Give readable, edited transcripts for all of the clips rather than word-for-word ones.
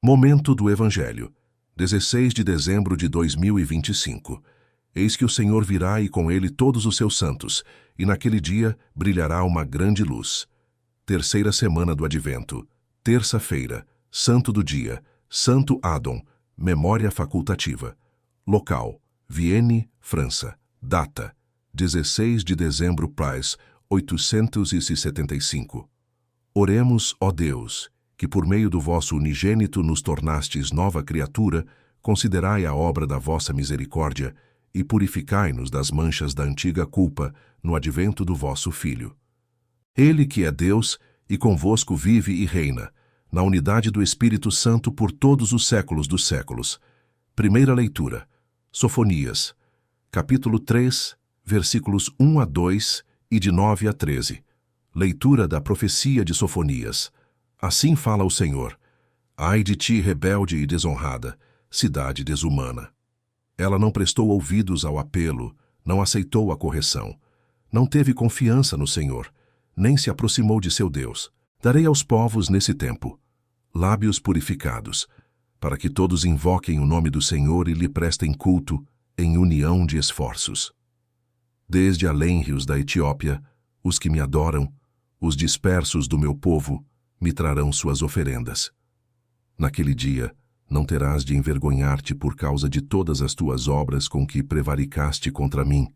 Momento do Evangelho, 16 de dezembro de 2025. Eis que o Senhor virá e com ele todos os seus santos, e naquele dia brilhará uma grande luz. Terceira semana do Advento, terça-feira, santo do dia, Santo Adon, memória facultativa. Local, Vienne, França. Data, 16 de dezembro Price, 875. Oremos, ó Deus, que por meio do vosso unigênito nos tornastes nova criatura, considerai a obra da vossa misericórdia e purificai-nos das manchas da antiga culpa no advento do vosso Filho. Ele que é Deus e convosco vive e reina, na unidade do Espírito Santo por todos os séculos dos séculos. Primeira leitura, Sofonias, capítulo 3, versículos 1 a 2 e de 9 a 13. Leitura da profecia de Sofonias. Assim fala o Senhor: Ai de ti, rebelde e desonrada, cidade desumana. Ela não prestou ouvidos ao apelo, não aceitou a correção. Não teve confiança no Senhor, nem se aproximou de seu Deus. Darei aos povos nesse tempo lábios purificados, para que todos invoquem o nome do Senhor e lhe prestem culto em união de esforços. Desde além rios da Etiópia, os que me adoram, os dispersos do meu povo, me trarão suas oferendas. Naquele dia, não terás de envergonhar-te por causa de todas as tuas obras com que prevaricaste contra mim,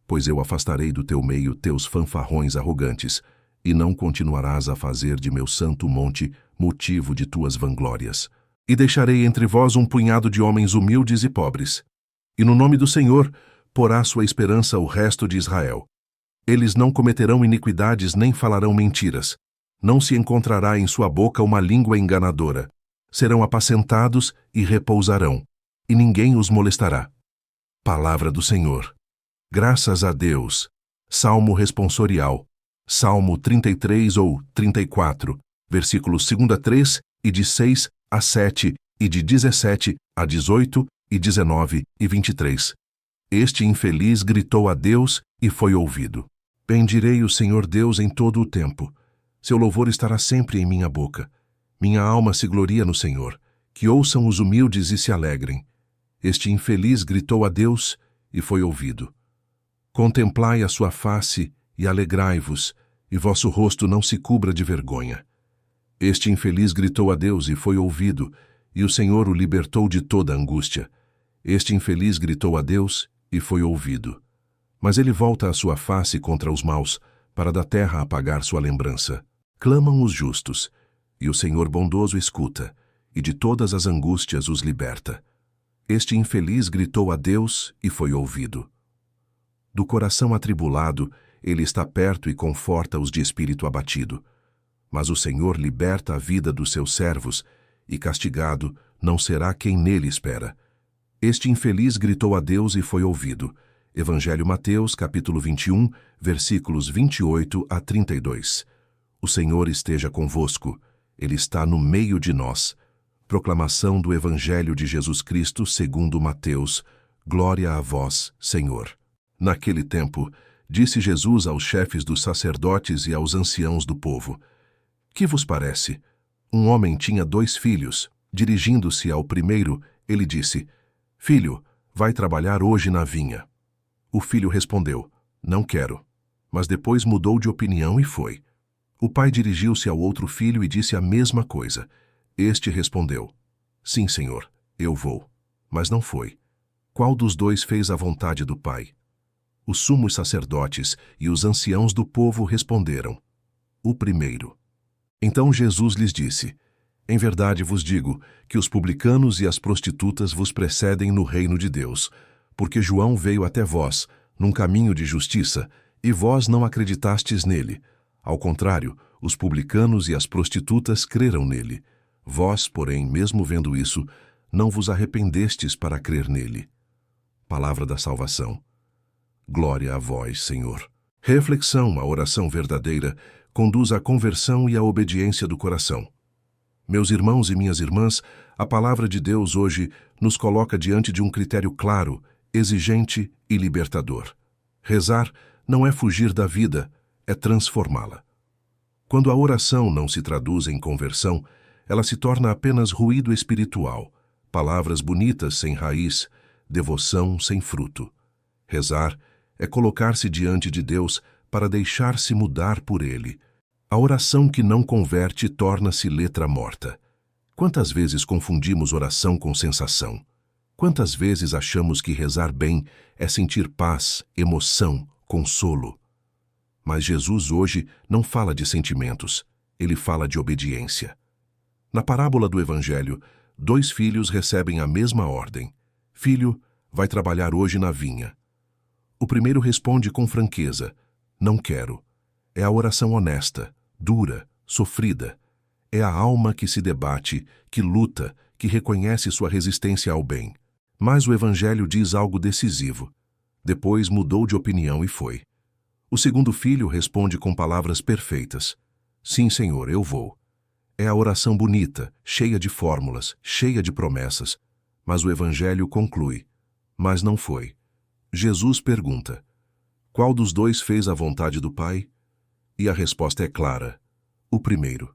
pois eu afastarei do teu meio teus fanfarrões arrogantes, e não continuarás a fazer de meu santo monte motivo de tuas vanglórias. E deixarei entre vós um punhado de homens humildes e pobres, e no nome do Senhor porá sua esperança o resto de Israel. Eles não cometerão iniquidades nem falarão mentiras. Não se encontrará em sua boca uma língua enganadora. Serão apacentados e repousarão, e ninguém os molestará. Palavra do Senhor. Graças a Deus. Salmo responsorial. Salmo 33 ou 34, versículos 2 a 3 e de 6 a 7 e de 17 a 18 e 19 e 23. Este infeliz gritou a Deus e foi ouvido. Bendirei o Senhor Deus em todo o tempo. Seu louvor estará sempre em minha boca. Minha alma se gloria no Senhor. Que ouçam os humildes e se alegrem. Este infeliz gritou a Deus e foi ouvido. Contemplai a sua face e alegrai-vos, e vosso rosto não se cubra de vergonha. Este infeliz gritou a Deus e foi ouvido, e o Senhor o libertou de toda angústia. Este infeliz gritou a Deus e foi ouvido. Mas ele volta a sua face contra os maus, para da terra apagar sua lembrança. Clamam os justos, e o Senhor bondoso escuta, e de todas as angústias os liberta. Este infeliz gritou a Deus e foi ouvido. Do coração atribulado, ele está perto e conforta os de espírito abatido. Mas o Senhor liberta a vida dos seus servos, e castigado não será quem nele espera. Este infeliz gritou a Deus e foi ouvido. Evangelho Mateus, capítulo 21, versículos 28 a 32. O Senhor esteja convosco. Ele está no meio de nós. Proclamação do Evangelho de Jesus Cristo segundo Mateus. Glória a vós, Senhor. Naquele tempo, disse Jesus aos chefes dos sacerdotes e aos anciãos do povo: Que vos parece? Um homem tinha 2 filhos. Dirigindo-se ao primeiro, ele disse: Filho, vai trabalhar hoje na vinha. O filho respondeu: Não quero. Mas depois mudou de opinião e foi. O pai dirigiu-se ao outro filho e disse a mesma coisa. Este respondeu: Sim, senhor, eu vou. Mas não foi. Qual dos 2 fez a vontade do pai? Os sumos sacerdotes e os anciãos do povo responderam: O primeiro. Então Jesus lhes disse: Em verdade vos digo que os publicanos e as prostitutas vos precedem no reino de Deus, porque João veio até vós, num caminho de justiça, e vós não acreditastes nele. Ao contrário, os publicanos e as prostitutas creram nele. Vós, porém, mesmo vendo isso, não vos arrependestes para crer nele. Palavra da salvação. Glória a vós, Senhor. Reflexão: a oração verdadeira conduz à conversão e à obediência do coração. Meus irmãos e minhas irmãs, a palavra de Deus hoje nos coloca diante de um critério claro, exigente e libertador. Rezar não é fugir da vida, é transformá-la. Quando a oração não se traduz em conversão, ela se torna apenas ruído espiritual, palavras bonitas sem raiz, devoção sem fruto. Rezar é colocar-se diante de Deus para deixar-se mudar por Ele. A oração que não converte torna-se letra morta. Quantas vezes confundimos oração com sensação? Quantas vezes achamos que rezar bem é sentir paz, emoção, consolo? Mas Jesus hoje não fala de sentimentos, ele fala de obediência. Na parábola do Evangelho, 2 filhos recebem a mesma ordem. Filho, vai trabalhar hoje na vinha. O primeiro responde com franqueza, não quero. É a oração honesta, dura, sofrida. É a alma que se debate, que luta, que reconhece sua resistência ao bem. Mas o Evangelho diz algo decisivo. Depois mudou de opinião e foi. O segundo filho responde com palavras perfeitas. Sim, Senhor, eu vou. É a oração bonita, cheia de fórmulas, cheia de promessas. Mas o Evangelho conclui. Mas não foi. Jesus pergunta. Qual dos 2 fez a vontade do Pai? E a resposta é clara. O primeiro.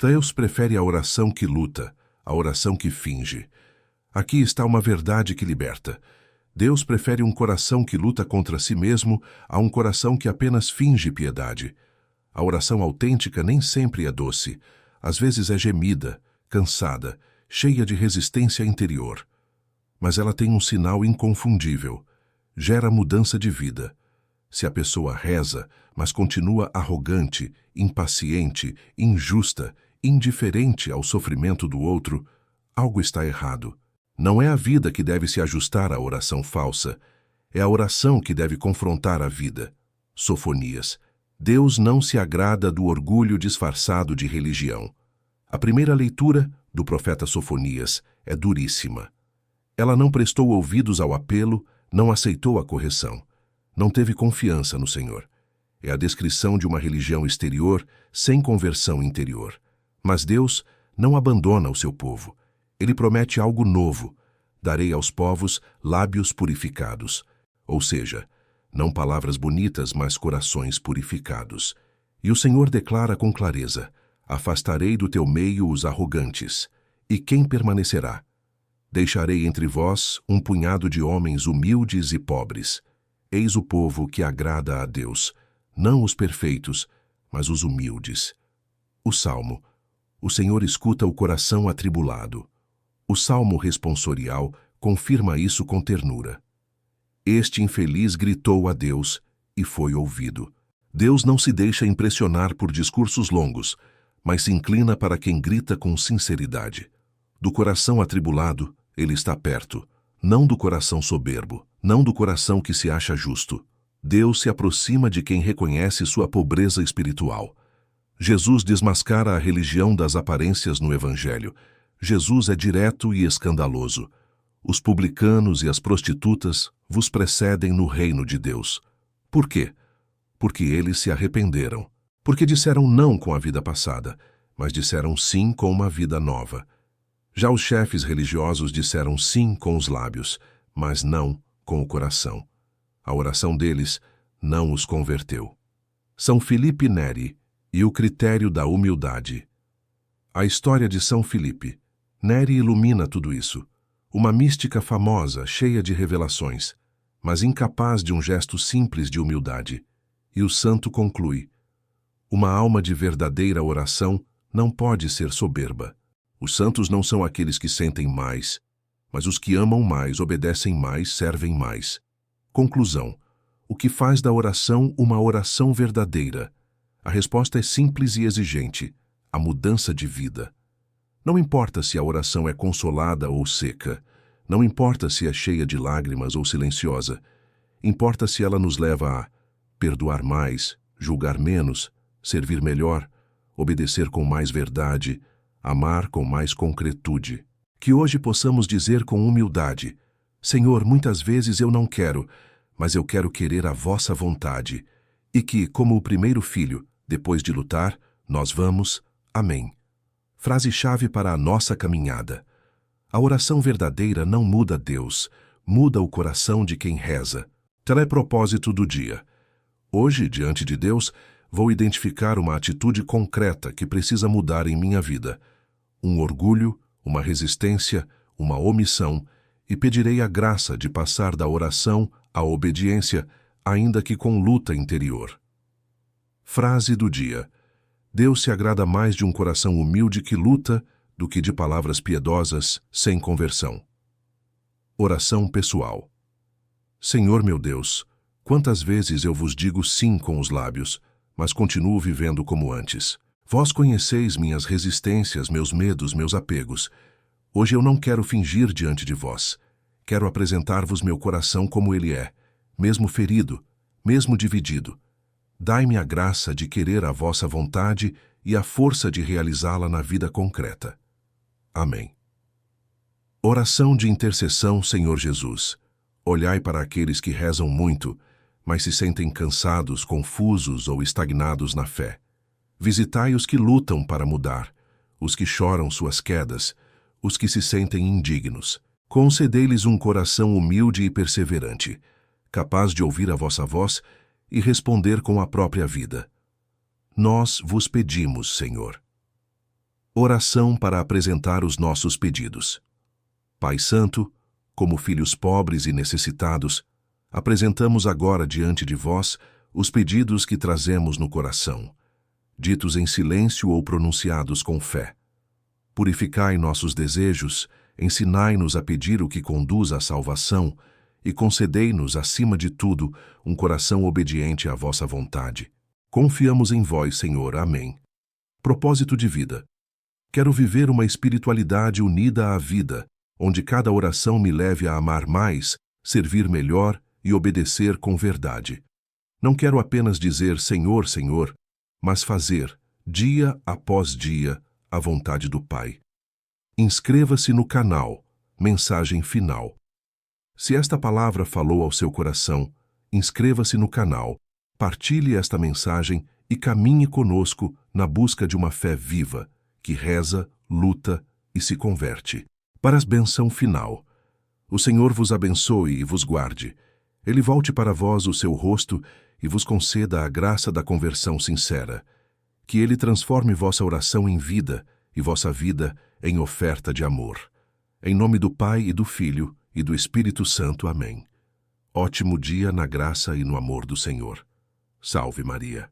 Deus prefere a oração que luta, a oração que finge. Aqui está uma verdade que liberta. Deus prefere um coração que luta contra si mesmo a um coração que apenas finge piedade. A oração autêntica nem sempre é doce. Às vezes é gemida, cansada, cheia de resistência interior. Mas ela tem um sinal inconfundível. Gera mudança de vida. Se a pessoa reza, mas continua arrogante, impaciente, injusta, indiferente ao sofrimento do outro, algo está errado. Não é a vida que deve se ajustar à oração falsa, é a oração que deve confrontar a vida. Sofonias. Deus não se agrada do orgulho disfarçado de religião. A primeira leitura do profeta Sofonias é duríssima. Ela não prestou ouvidos ao apelo, não aceitou a correção. Não teve confiança no Senhor. É a descrição de uma religião exterior sem conversão interior. Mas Deus não abandona o seu povo. Ele promete algo novo. Darei aos povos lábios purificados. Ou seja, não palavras bonitas, mas corações purificados. E o Senhor declara com clareza, afastarei do teu meio os arrogantes. E quem permanecerá? Deixarei entre vós um punhado de homens humildes e pobres. Eis o povo que agrada a Deus, não os perfeitos, mas os humildes. O Salmo. O Senhor escuta o coração atribulado. O Salmo responsorial confirma isso com ternura. Este infeliz gritou a Deus e foi ouvido. Deus não se deixa impressionar por discursos longos, mas se inclina para quem grita com sinceridade. Do coração atribulado, ele está perto, não do coração soberbo, não do coração que se acha justo. Deus se aproxima de quem reconhece sua pobreza espiritual. Jesus desmascara a religião das aparências no Evangelho. Jesus é direto e escandaloso. Os publicanos e as prostitutas vos precedem no reino de Deus. Por quê? Porque eles se arrependeram. Porque disseram não com a vida passada, mas disseram sim com uma vida nova. Já os chefes religiosos disseram sim com os lábios, mas não com o coração. A oração deles não os converteu. São Filipe Neri e o critério da humildade. A história de São Filipe. Neri ilumina tudo isso. Uma mística famosa, cheia de revelações, mas incapaz de um gesto simples de humildade. E o santo conclui: uma alma de verdadeira oração não pode ser soberba. Os santos não são aqueles que sentem mais, mas os que amam mais, obedecem mais, servem mais. Conclusão: o que faz da oração uma oração verdadeira? A resposta é simples e exigente: a mudança de vida. Não importa se a oração é consolada ou seca, não importa se é cheia de lágrimas ou silenciosa, importa se ela nos leva a perdoar mais, julgar menos, servir melhor, obedecer com mais verdade, amar com mais concretude. Que hoje possamos dizer com humildade: Senhor, muitas vezes eu não quero, mas eu quero querer a vossa vontade. E que, como o primeiro filho, depois de lutar, nós vamos. Amém. Frase-chave para a nossa caminhada. A oração verdadeira não muda Deus, muda o coração de quem reza. Telepropósito do dia. Hoje, diante de Deus, vou identificar uma atitude concreta que precisa mudar em minha vida. um orgulho, uma resistência, uma omissão, e pedirei a graça de passar da oração à obediência, ainda que com luta interior. Frase do dia: Deus se agrada mais de um coração humilde que luta do que de palavras piedosas sem conversão. Oração pessoal. Senhor meu Deus, quantas vezes eu vos digo sim com os lábios, mas continuo vivendo como antes. Vós conheceis minhas resistências, meus medos, meus apegos. Hoje eu não quero fingir diante de vós. Quero apresentar-vos meu coração como ele é, mesmo ferido, mesmo dividido. Dai-me a graça de querer a vossa vontade e a força de realizá-la na vida concreta. Amém. Oração de intercessão, Senhor Jesus. Olhai para aqueles que rezam muito, mas se sentem cansados, confusos ou estagnados na fé. Visitai os que lutam para mudar, os que choram suas quedas, os que se sentem indignos. Concedei-lhes um coração humilde e perseverante, capaz de ouvir a vossa voz e responder com a própria vida. Nós vos pedimos, Senhor. Oração para apresentar os nossos pedidos. Pai Santo, como filhos pobres e necessitados, apresentamos agora diante de vós os pedidos que trazemos no coração, ditos em silêncio ou pronunciados com fé. Purificai nossos desejos, ensinai-nos a pedir o que conduz à salvação e concedei-nos, acima de tudo, um coração obediente à vossa vontade. Confiamos em vós, Senhor. Amém. Propósito de vida. Quero viver uma espiritualidade unida à vida, onde cada oração me leve a amar mais, servir melhor e obedecer com verdade. Não quero apenas dizer Senhor, Senhor, mas fazer, dia após dia, a vontade do Pai. Inscreva-se no canal. Mensagem final. Se esta palavra falou ao seu coração, inscreva-se no canal, partilhe esta mensagem e caminhe conosco na busca de uma fé viva, que reza, luta e se converte. Para a benção final. O Senhor vos abençoe e vos guarde. Ele volte para vós o seu rosto e vos conceda a graça da conversão sincera. Que ele transforme vossa oração em vida e vossa vida em oferta de amor. Em nome do Pai e do Filho e do Espírito Santo. Amém. Ótimo dia na graça e no amor do Senhor. Salve Maria.